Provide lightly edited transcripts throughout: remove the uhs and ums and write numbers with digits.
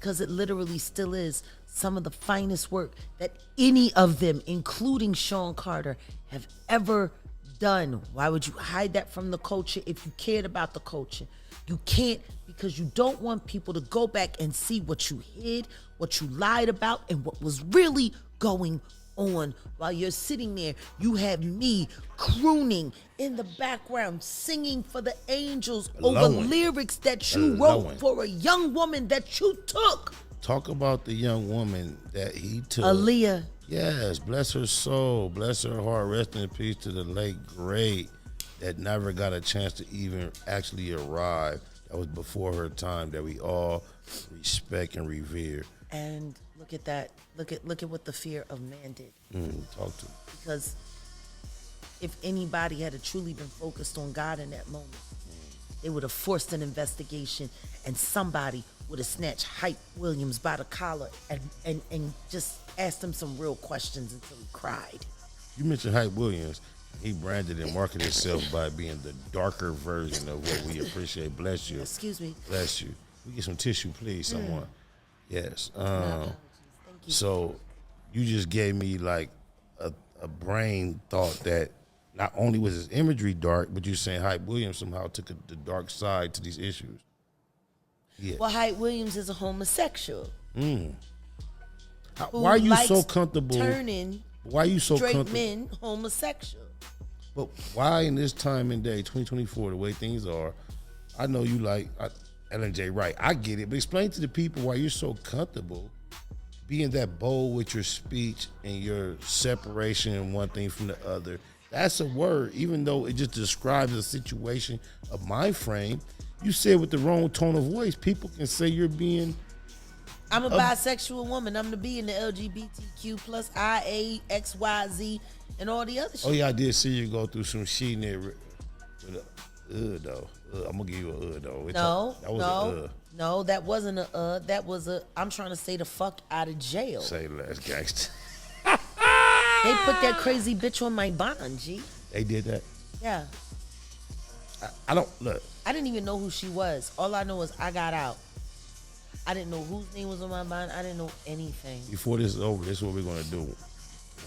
because it literally still is some of the finest work that any of them, including Sean Carter, have ever done. Why would you hide that from the culture if you cared about the culture? You can't, because you don't want people to go back and see what you hid, what you lied about, and what was really going on. While you're sitting there, you have me crooning in the background, singing for the angels over lyrics that you wrote for a young woman that you took. Talk about the young woman that he took. Aaliyah. Yes, bless her soul, bless her heart, rest in peace to the late great that never got a chance to even actually arrive. That was before her time, that we all respect and revere. And look at that. Look at what the fear of man did. Talk to me. Because if anybody had truly been focused on God in that moment, they would have forced an investigation, and somebody would have snatched Hype Williams by the collar and just asked him some real questions until he cried. You mentioned Hype Williams. He branded and marketed himself by being the darker version of what we appreciate. Bless you. Excuse me. Bless you. We get some tissue, please, someone. Yes. Thank you. So you just gave me like a brain thought that not only was his imagery dark, but you're saying Hype Williams somehow took the dark side to these issues. Yeah. Well, Hype Williams is a homosexual. Why are you so comfortable turning straight men homosexual? But why in this time and day, 2024, the way things are, I know you like Ellen J. Wright. I get it, but explain to the people why you're so comfortable being that bold with your speech and your separation and one thing from the other. That's a word, even though it just describes a situation of my frame. You said with the wrong tone of voice, people can say you're being... I'm a bisexual woman. I'm the B in the LGBTQ plus IA, XYZ, and all the other shit. Oh, yeah, I did see you go through some shit in there with though. I'm going to give you a though. No, that wasn't a that was a, I'm trying to stay the fuck out of jail. Say less, gangster. They put that crazy bitch on my bond, G. They did that? Yeah. I don't, look. I didn't even know who she was. All I know is I got out. I didn't know whose name was on my bond. I didn't know anything. Before this is over, this is what we're going to do. When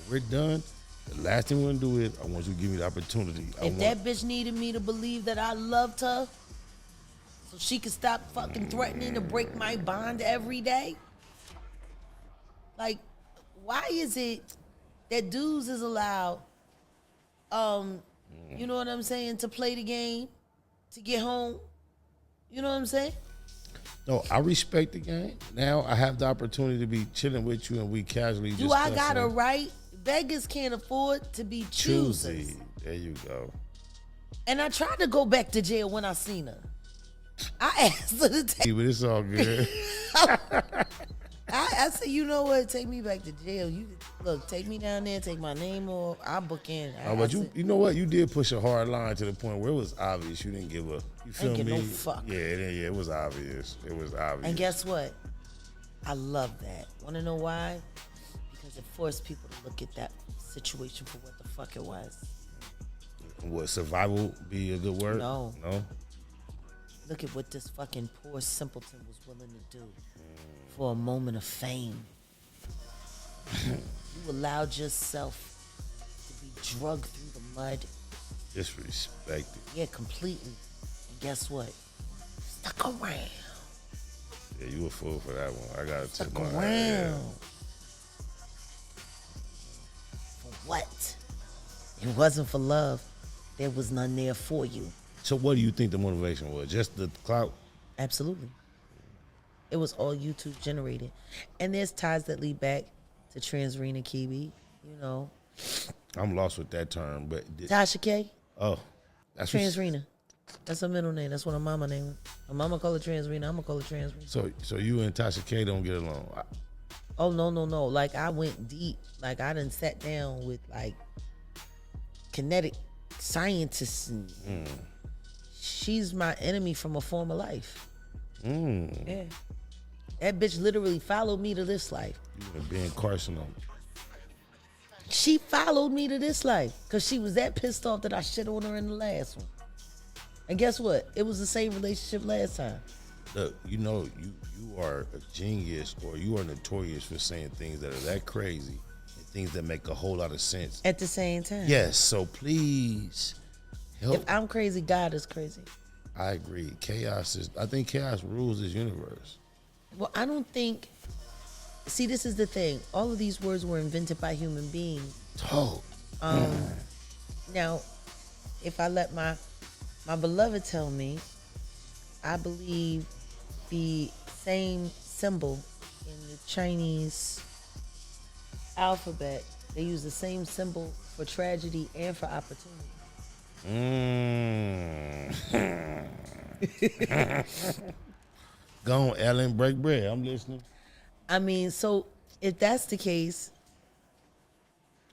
we're done, the last thing we're going to do is I want you to give me the opportunity. If that bitch needed me to believe that I loved her so she could stop fucking threatening to break my bond every day, like, why is it that dudes is allowed, you know what I'm saying, to play the game, to get home? You know what I'm saying? No, I respect the game. Now I have the opportunity to be chilling with you and we casually discussing. Do I got a right? Beggars can't afford to be choosers. Choosy. There you go. And I tried to go back to jail when I seen her. I asked her to take But it's all good. I said, you know what? Take me back to jail. You look, take me down there, take my name off. I'll book in. But you know what? You did push a hard line to the point where it was obvious you didn't give a. You feel me? No fuck. Yeah, it was obvious. It was obvious. And guess what? I love that. Want to know why? Because it forced people to look at that situation for what the fuck it was. Would survival be a good word? No. No? Look at what this fucking poor simpleton was willing to do for a moment of fame. You allowed yourself to be drugged through the mud. Disrespected. Yeah, completely. And guess what? Stuck around. Yeah, you a fool for that one. I gotta tip my Stuck around. For what? It wasn't for love. There was none there for you. So what do you think the motivation was? Just the clout? Absolutely. It was all YouTube generated. And there's ties that lead back to Transrena Kibi, you know. I'm lost with that term, but... Tasha K. Oh. That's Transrena. That's her middle name. That's what her mama name. Her mama call her Transrena. I'm gonna call her Transrena. So you and Tasha K don't get along? Oh, no. Like, I went deep. Like, I done sat down with, like, kinetic scientists. And she's my enemy from a former life. Yeah. That bitch literally followed me to this life. You and Ben Carson on me. She followed me to this life because she was that pissed off that I shit on her in the last one. And guess what? It was the same relationship last time. Look, you know, you are a genius, or you are notorious for saying things that are that crazy and things that make a whole lot of sense. At the same time. Yes, so please help. If I'm crazy, God is crazy. I agree. I think chaos rules this universe. Well, I don't think. See, this is the thing. All of these words were invented by human beings. Oh. Now, if I let my beloved tell me, I believe the same symbol in the Chinese alphabet, they use the same symbol for tragedy and for opportunity. Go on, Ellen, break bread. I'm listening. I mean, so if that's the case,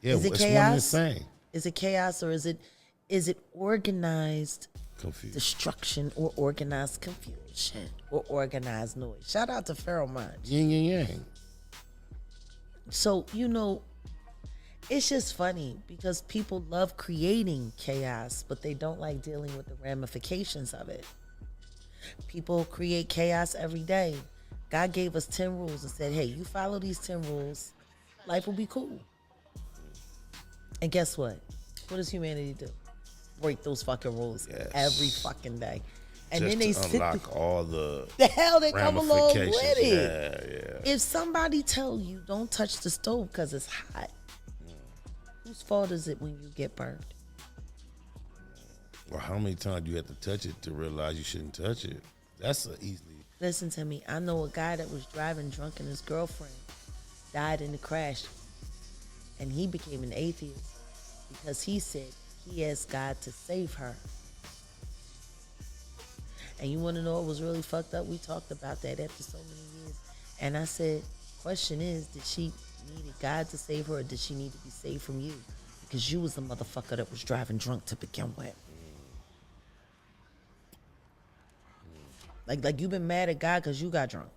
Yeah, is it it's chaos? one and the same. Is it chaos, or is it organized Confused. destruction, or organized confusion, or organized noise? Shout out to Pharaoh Mind. Yin and yang. So, it's just funny because people love creating chaos, but they don't like dealing with the ramifications of it. People create chaos every day. God gave us 10 rules and said, hey, you follow these 10 rules, life will be cool. And guess what? What does humanity do? Break those fucking rules every fucking day. And Just then they to unlock all the hell they come along with ramifications. it. Yeah. If somebody tell you don't touch the stove because it's hot, whose fault is it when you get burned? Well, how many times do you have to touch it to realize you shouldn't touch it? That's a easily. Listen to me. I know a guy that was driving drunk and his girlfriend died in the crash. And he became an atheist because he said he asked God to save her. And you want to know what was really fucked up? We talked about that after so many years. And I said, question is, did she need God to save her, or did she need to be saved from you? Because you was the motherfucker that was driving drunk to begin with. Like you've been mad at God because you got drunk.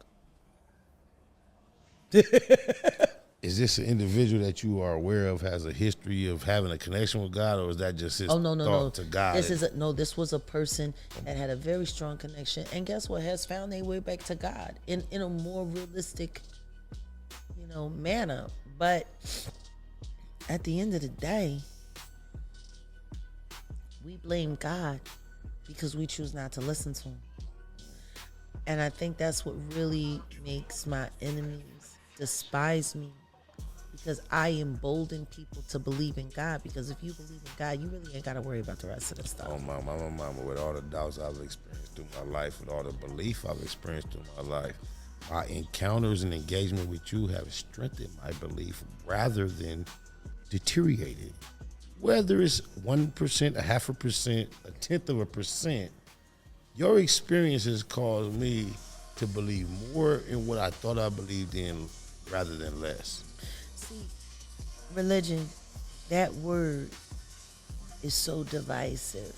Is this an individual that you are aware of has a history of having a connection with God, or is that just his thought to God? This was a person that had a very strong connection, and guess what? Has found their way back to God in a more realistic, manner. But at the end of the day, we blame God because we choose not to listen to him. And I think that's what really makes my enemies despise me, because I embolden people to believe in God. Because if you believe in God, you really ain't got to worry about the rest of the stuff. Oh, my mama, with all the doubts I've experienced through my life, with all the belief I've experienced through my life, my encounters and engagement with you have strengthened my belief rather than deteriorated. Whether it's 1%, 0.5%, 0.1%, your experience has caused me to believe more in what I thought I believed in rather than less. See, religion, that word is so divisive.